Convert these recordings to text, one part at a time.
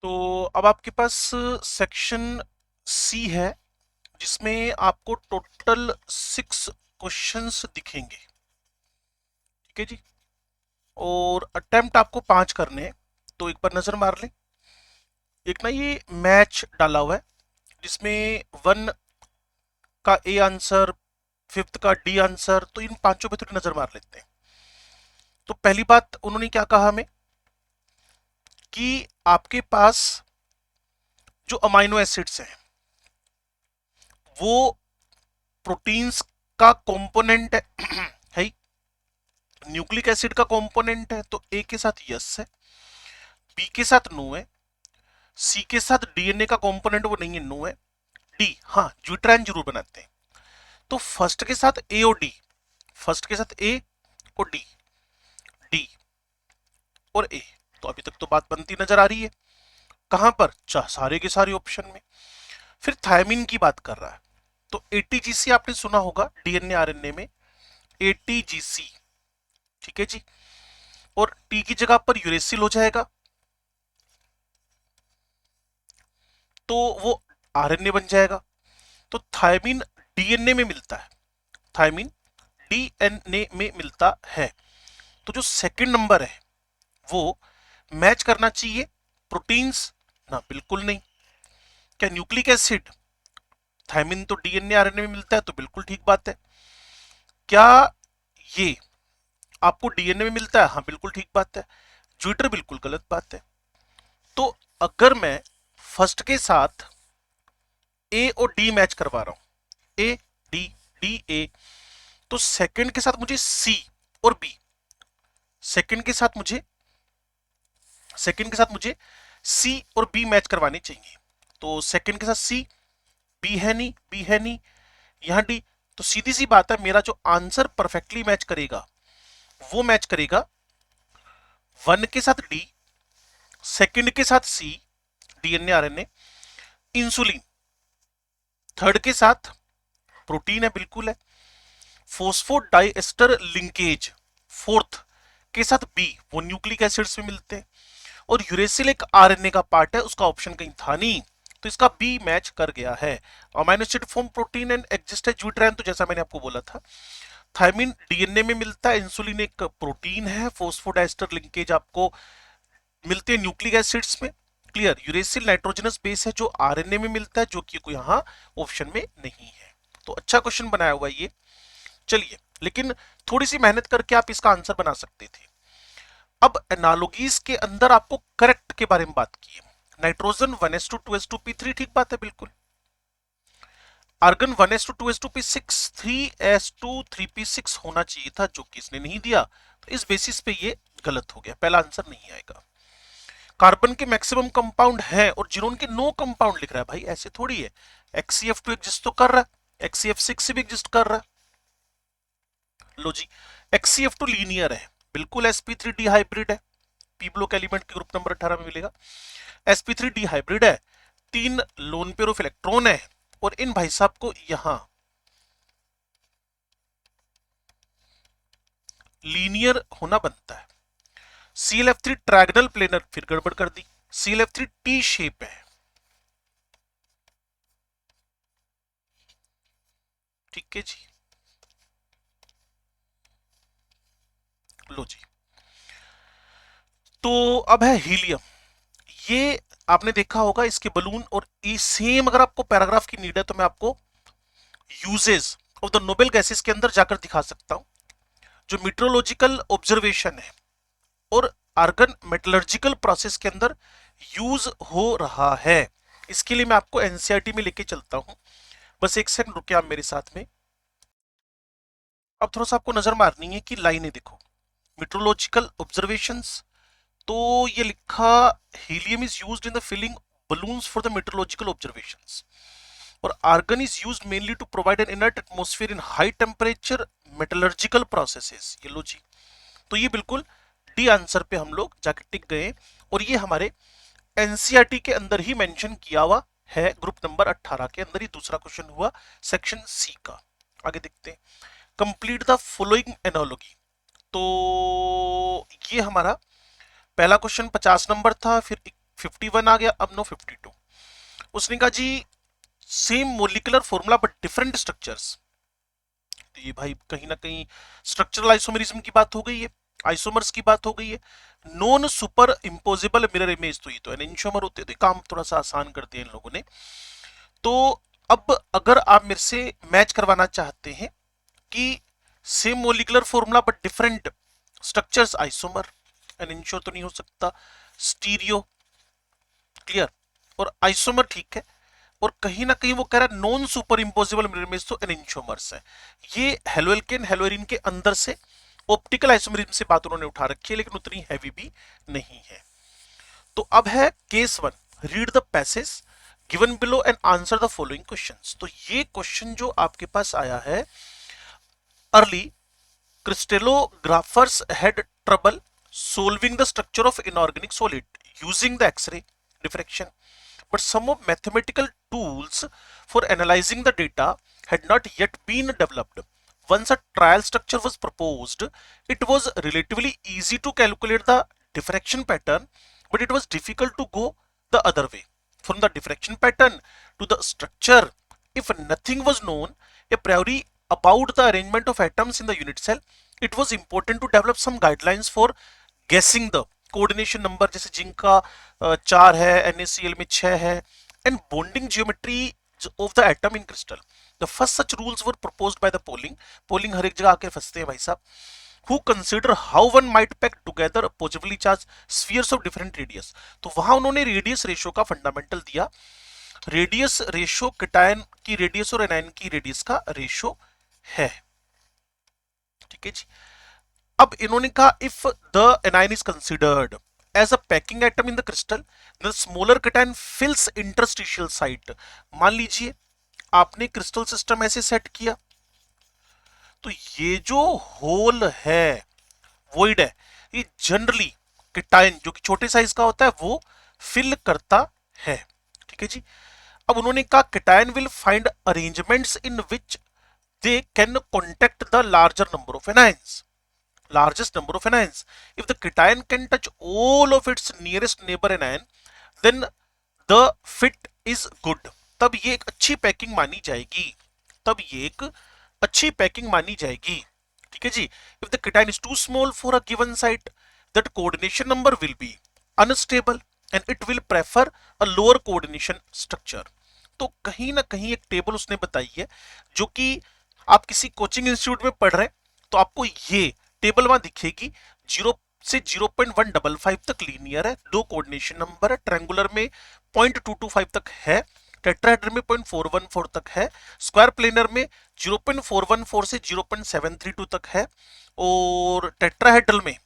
तो अब आपके पास सेक्शन सी है जिसमें आपको टोटल 6 क्वेश्चंस दिखेंगे। ठीक है जी। और अटेम्प्ट आपको 5 करने हैं, तो एक बार नजर मार लें। एक ना ये मैच डाला हुआ है जिसमें 1 का ए आंसर, 5th का डी आंसर, तो इन पांचों पे थोड़ी नजर मार लेते हैं। तो पहली बात उन्होंने क्या कहा हमें कि आपके पास जो अमाइनो एसिड्स हैं वो प्रोटीन्स का कंपोनेंट है ही। न्यूक्लिक एसिड का कंपोनेंट है, तो ए के साथ यस है, बी के साथ नो है, सी के साथ डीएनए का कंपोनेंट वो नहीं है, नो है। डी हाँ ज्यूट्रैन जरूर बनाते हैं। तो फर्स्ट के साथ ए और डी, फर्स्ट के साथ ए और डी, डी और ए, तो अभी तक तो बात बनती नजर आ रही है। कहां पर? सारे के सारे ऑप्शन में। फिर थायमिन की बात कर रहा है, तो एटीजीसी आपने सुना होगा डीएनए आरएनए में, एटीजीसी। ठीक है जी। और टी की जगह पर यूरेसिल हो जाएगा, तो वो आरएनए बन जाएगा। तो थायमिन डीएनए में मिलता है, थायमिन डीएनए में मिलता है। तो जो सेकंड नंबर है वो मैच करना चाहिए प्रोटीन्स ना, बिल्कुल नहीं। क्या न्यूक्लिक एसिड, थायमिन तो डीएनए आरएनए में मिलता है, तो बिल्कुल ठीक बात है। क्या ये आपको डीएनए में मिलता है? हाँ बिल्कुल ठीक बात है। ज्विटर बिल्कुल गलत बात है। तो अगर मैं फर्स्ट के साथ ए और डी मैच करवा रहा हूं, ए डी, डी ए, तो सेकंड के साथ मुझे सी और बी, सेकंड के साथ मुझे सेकंड के साथ मुझे सी और बी मैच करवाने चाहिए। तो सेकंड के साथ सी, बी है नहीं, बी है नहीं, यहां डी, तो सीधी सी बात है मेरा जो आंसर परफेक्टली मैच करेगा वो मैच करेगा 1 के साथ डी, सेकंड के साथ सी, डीएनए आरएनए, इंसुलिन थर्ड के साथ प्रोटीन है, बिल्कुल है। फोस्फोडाइएस्टर लिंकेज फोर्थ के साथ बी, वो न्यूक्लिक एसिड्स में मिलते हैं। और यूरेसिल एक आरएनए का पार्ट है, उसका ऑप्शन कहीं था नहीं, तो इसका बी मैच कर गया है। Amino acid form protein and exist है ज्यूट्रैन, तो जैसा मैंने आपको बोला था। थायमिन डीएनए में मिलता है, इंसुलिन एक प्रोटीन है, फोस्फोडाइएस्टर लिंकेज आपको मिलते हैं न्यूक्लिक एसिड्स में। क्लियर। यूरेसिल नाइट्रोजनस बेस है जो आरएनए में मिलता है, जो कि कोई यहां ऑप्शन में नहीं है। तो अच्छा क्वेश्चन बनाया हुआ ये। चलिए, लेकिन थोड़ी सी मेहनत करके आप इसका आंसर बना सकते थे। अब एनालॉगीज के अंदर आपको करेक्ट के बारे में बात की है। नाइट्रोजन 1s2 2s2p3, ठीक बात है बिल्कुल। Argon 1s2 2s2p6 3s2 3p6 होना चाहिए था, जो कि इसने नहीं दिया, तो इस बेसिस पे ये गलत हो गया, पहला आंसर नहीं आएगा। कार्बन के मैक्सिमम कंपाउंड है और जिनोन के नो कंपाउंड लिख रहा है, भाई ऐसे थोड़ी है। XCF2 एग्जिस्ट तो कर रहा है, XCF6 भी एग्जिस्ट कर रहा है। लो जी, XCF2 लीनियर है, बिल्कुल sp3 डिहाइब्रिड है, पी ब्लॉक एलिमेंट के ग्रुप नंबर 18 में मिलेगा। sp3 डिहाइब्रिड है, 3 लोन पेयर ऑफ इलेक्ट्रॉन है, और इन भाई साहब को यहां लीनियर होना बनता है। ClF3 ट्रायगोनल प्लेनर, फिर गड़बड़ कर दी। ClF3 टी शेप है, ठीक है जी। लो जी, तो अब है हीलियम। ये आपने देखा होगा इसके बलून, और ये सेम अगर आपको पैराग्राफ की नीड है तो मैं आपको uses of the noble gases के अंदर जाकर दिखा सकता हूं। जो मीट्रोलॉजिकल ऑब्जर्वेशन है और आर्गन मेटलर्जिकल प्रोसेस के अंदर यूज हो रहा है, इसके लिए मैं आपको एनसीईआरटी में लेके चलता हूं। बस एक सेकंड रुके आप मेरे साथ में। अब थोड़ा सा आपको नजर मारनी है कि लाइनें देखो। मीट्रोलॉजिकल ऑब्जर्वेशंस, तो ये लिखा helium is used in the filling balloons for the meteorological observations, और argon is used mainly to provide an inert atmosphere in high temperature metallurgical processes। ये लो जी, तो ये बिल्कुल डी आंसर पे हम लोग जाके टिक गए, और ये हमारे एनसीईआरटी के अंदर ही मेंशन किया हुआ है, ग्रुप नंबर 18 के अंदर ही दूसरा क्वेश्चन हुआ सेक्शन सी का। आगे देखते हैं, कंप्लीट द फॉलोइंग एनालॉगी। तो ये हमारा पहला क्वेश्चन 50 नंबर था, फिर 51 आ गया, अब नो 52। उसने कहा जी same molecular formula but different structures. तो ये भाई कहीं ना कहीं स्ट्रक्चरल आइसोमेरिज्म की बात हो गई है, आइसोमर्स की बात हो गई है। Non super imposable mirror image, तो ये तो एनेंटियोमर होते हैं, तो काम थोड़ा सा आसान कर दिया इन लोगों ने। तो अब अगर आप मेरे से मैच करवाना चाहते हैं कि same molecular formula but different structures, isomer, enantiomer तो नहीं हो सकता, स्टीरियो, क्लियर, और आइसोमर ठीक है, और कहीं ना कहीं वो कह रहा है non super imposable mirror image, तो एनेंटियोमर्स है। ये हेलोएल्केन हेलोएरिन के अंदर से ऑप्टिकल आइसोमेरिज्म से बात उन्होंने उठा रखी है, लेकिन उतनी हैवी भी नहीं है। तो अब है case 1, read the passage given below and answer the following questions. तो ये क्वेश्चन जो आपके पास आया है, early crystallographers had trouble solving the structure of inorganic solid using the X-ray diffraction, but some of mathematical tools for analyzing the data had not yet been developed. Once a trial structure was proposed, it was relatively easy to calculate the diffraction pattern, but it was difficult to go the other way. From the diffraction pattern to the structure, if nothing was known a priori about the arrangement of atoms in the unit cell, it was important to develop some guidelines for guessing the coordination number, जैसे zinc का 4 है, NaCl में 6 है, and bonding geometry of the atom in crystal. The first such rules were proposed by the Pauling हर एक जगह आके फंसते हैं भाई साहब, who consider how one might pack together positively charged spheres of different radius. तो वहां उन्होंने रेडियस रेशियो का फंडामेंटल दिया। रेडियस रेशियो कैटायन की रेडियस और एनायन की रेडियस का रेशियो है, ठीक है जी। अब इन्होंने कहा if the anion is considered as a packing atom in the crystal, the smaller cation fills interstitial site. मान लीजिए आपने क्रिस्टल सिस्टम ऐसे सेट किया, तो ये जो होल है, वॉइड है, ये जनरली कैटायन जो कि छोटे साइज का होता है वो फिल करता है, ठीक है जी। अब उन्होंने कहा cation will find arrangements in which they can contact the larger number of anions, largest number of anions. If the cation can touch all of its nearest neighbor anion, then the fit is good. तब ये एक अच्छी packing मानी जाएगी, तब ये एक अच्छी पैकिंग मानी जाएगी, ठीक है जी। If the cation is too small for a given site, that coordination number will be unstable and it will prefer a lower coordination structure. तो कहीं ना कहीं एक टेबल उसने बताई है, जो कि आप किसी कोचिंग इंस्टीट्यूट में पढ़ रहे हैं तो आपको ये टेबल वहां दिखेगी। 0 से 0.155 तक लीनियर है, दो कोऑर्डिनेशन नंबर है, ट्रायंगुलर में 0.225 तक है, टेट्राहेड्रल में 0.414 तक है, स्क्वायर प्लेनर में 0.414 से 0.732 तक है, और टेट्राहेड्रल में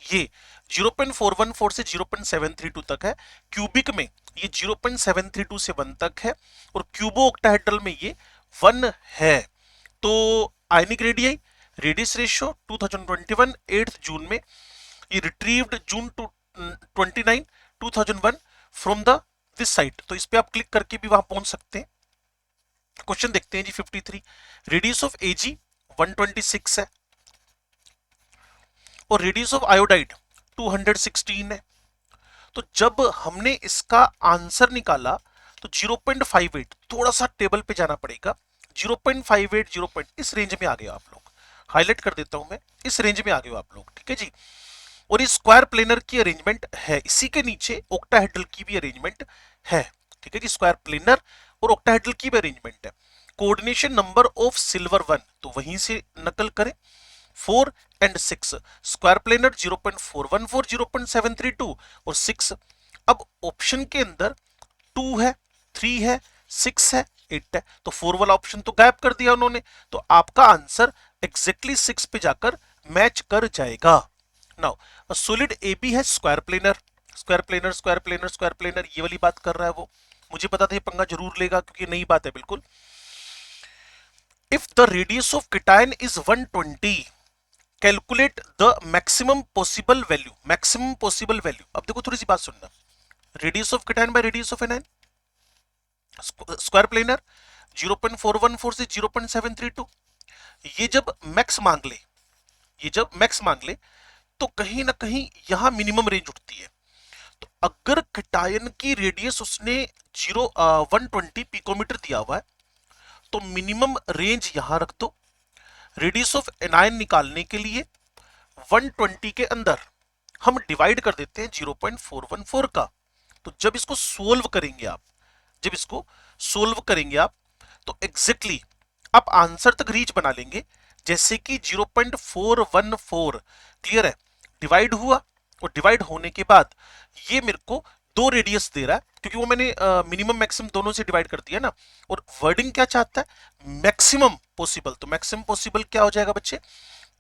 ये 0.414 से 0.732 तक है, क्यूबिक में ये 0.732 से 1 तक है, और क्यूबो ऑक्टाहेड्रल में ये 1 है। तो आयनिक रेडियाई रेडियस रेशियो 2021 8 जून में, ये retrieved June 29 2001 from the this site. तो इस पे आप क्लिक करके भी वहां पहुंच सकते हैं। क्वेश्चन देखते हैं जी 53, रेडियस ऑफ एजी 126 है और रेडियस ऑफ आयोडाइड 216 है। तो जब हमने इसका आंसर निकाला तो 0.58, थोड़ा सा टेबल पे जाना पड़ेगा, 0.58 0. इस रेंज में आ गए आप लोग, हाईलाइट कर देता हूं मैं, इस रेंज में आ गए आप लोग, ठीक है जी। और ये स्क्वायर प्लेनर की अरेंजमेंट है, इसी के नीचे ऑक्टाहेड्रल की भी अरेंजमेंट है, ठीक है जी। स्क्वायर प्लेनर और ऑक्टाहेड्रल की भी अरेंजमेंट है। कोऑर्डिनेशन नंबर ऑफ सिल्वर 1, तो वहीं से नकल करें, 4 एंड 6, स्क्वायर प्लेनर 0.414 0.732 और 6। अब ऑप्शन के अंदर 2 है, 3 है, 6 है, 8 है, तो 4 वाला ऑप्शन तो गायब कर दिया उन्होंने, तो आपका आंसर एग्जैक्टली 6 पे जाकर मैच कर जाएगा। नाउ सॉलिड ए बी है square planar, square planar square planar square planar, ये वाली बात कर रहा है वो, मुझे पता था ये पंगा जरूर लेगा क्योंकि नई बात है बिल्कुल। If the radius of cation is 120, calculate the maximum possible value, maximum possible value. अब देखो थोड़ी सी बात सुनना, radius of cation by radius of anion, square planar 0.414 से 0.732, ये जब मैक्स मांग ले, ये जब मैक्स मांग ले तो कहीं ना कहीं यहां मिनिमम रेंज उठती है। तो अगर कैटायन की रेडियस उसने 120 पिकोमीटर दिया हुआ है तो मिनिमम रेंज यहां रख दो। रेडियस ऑफ एनायन निकालने के लिए 120 के अंदर हम डिवाइड कर देते हैं 0.414 का। तो जब इसको सोल्व करेंगे आप, जब इसको सोल्व करेंगे आप, तो एग्जैक्टली आप आंसर तक रीच बना लेंगे। जैसे कि 0.414 क्लियर है, डिवाइड हुआ और डिवाइड होने के बाद ये मेरे को दो रेडियस दे रहा है, क्योंकि वो मैंने मिनिमम मैक्सिमम दोनों से डिवाइड कर दिया ना। और वर्डिंग क्या चाहता है, मैक्सिमम पॉसिबल। तो मैक्सिमम पॉसिबल क्या हो जाएगा बच्चे,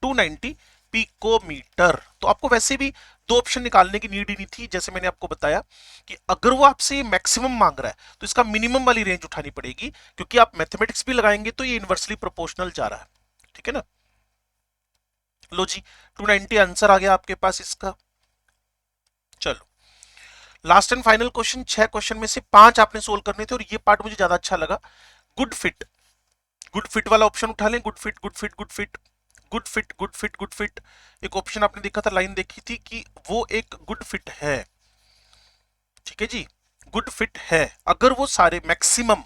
290 पिकोमीटर। तो आपको वैसे भी दो ऑप्शन निकालने की नीड ही नहीं थी। जैसे मैंने आपको बताया कि अगर वो आपसे मैक्सिमम मांग रहा है तो इसका मिनिमम वाली रेंज उठानी पड़ेगी, क्योंकि आप मैथमेटिक्स भी लगाएंगे तो ये इनवर्सली प्रोपोर्शनल जा रहा है। ठीक है ना। लो जी, 290 आंसर आ गया आपके पास इसका। चलो last and final question. 6 question में से 5 आपने सोल्व करने थे और ये पार्ट मुझे ज्यादा अच्छा लगा। गुड फिट, गुड फिट वाला ऑप्शन उठा लें। Good fit, good fit, good fit, good fit, good fit, good fit. एक ऑप्शन आपने देखा था, लाइन देखी थी कि वो एक गुड फिट है। ठीक है जी, गुड फिट है अगर वो सारे मैक्सिमम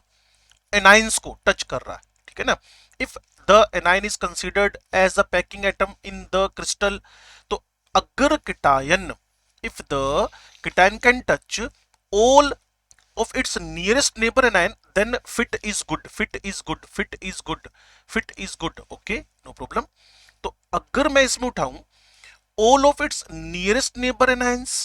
एनाइंस को टच कर रहा है। ठीक है ना। If the anion is considered as a packing atom in the crystal, तो अगर cation, if the cation can touch all of its nearest neighbor anion, then fit is good, fit is good, fit is good, fit is good. Okay, no problem. तो अगर मैं इसमें उठाऊं all of its nearest neighbor anions,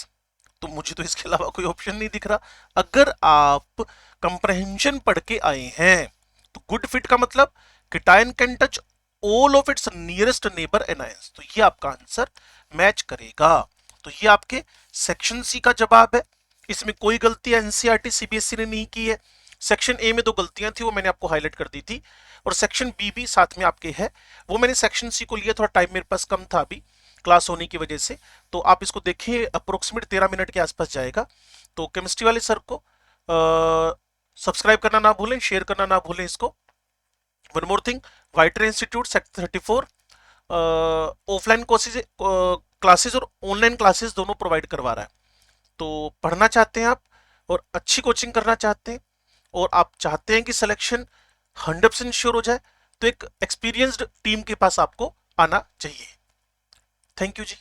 तो मुझे तो इसके अलावा कोई ऑप्शन नहीं दिख रहा। अगर आप कंप्रहेंशन पढ़ के आए हैं तो गुड फिट का मतलब cation can touch all of its nearest neighbour anions, तो ये आपका आंसर मैच करेगा। तो ये आपके सेक्शन सी का जवाब है। इसमें कोई गलती एनसीईआरटी सीबीएसई ने नहीं की है। सेक्शन ए में दो गलतियां थी, वो मैंने आपको हाईलाइट कर दी थी, और सेक्शन बी भी साथ में आपके है। वो मैंने सेक्शन सी को लिया, थोड़ा टाइम मेरे पास कम था अभी क्लास होने की वजह से। तो आप इसको देखिए, अप्रोक्सीमेट 13 मिनट के आसपास जाएगा। तो केमिस्ट्री वाले सर को सब्सक्राइब करना ना भूलें, शेयर करना ना भूलें इसको। वन मोर थिंग, वाइटर institute sector 34 offline courses classes और ऑनलाइन क्लासेस दोनों प्रोवाइड करवा रहा है। तो पढ़ना चाहते हैं आप और अच्छी कोचिंग करना चाहते हैं और आप चाहते हैं कि सिलेक्शन 100% श्योर हो जाए, तो एक एक्सपीरियंस्ड टीम के पास आपको आना चाहिए। Thank you ji.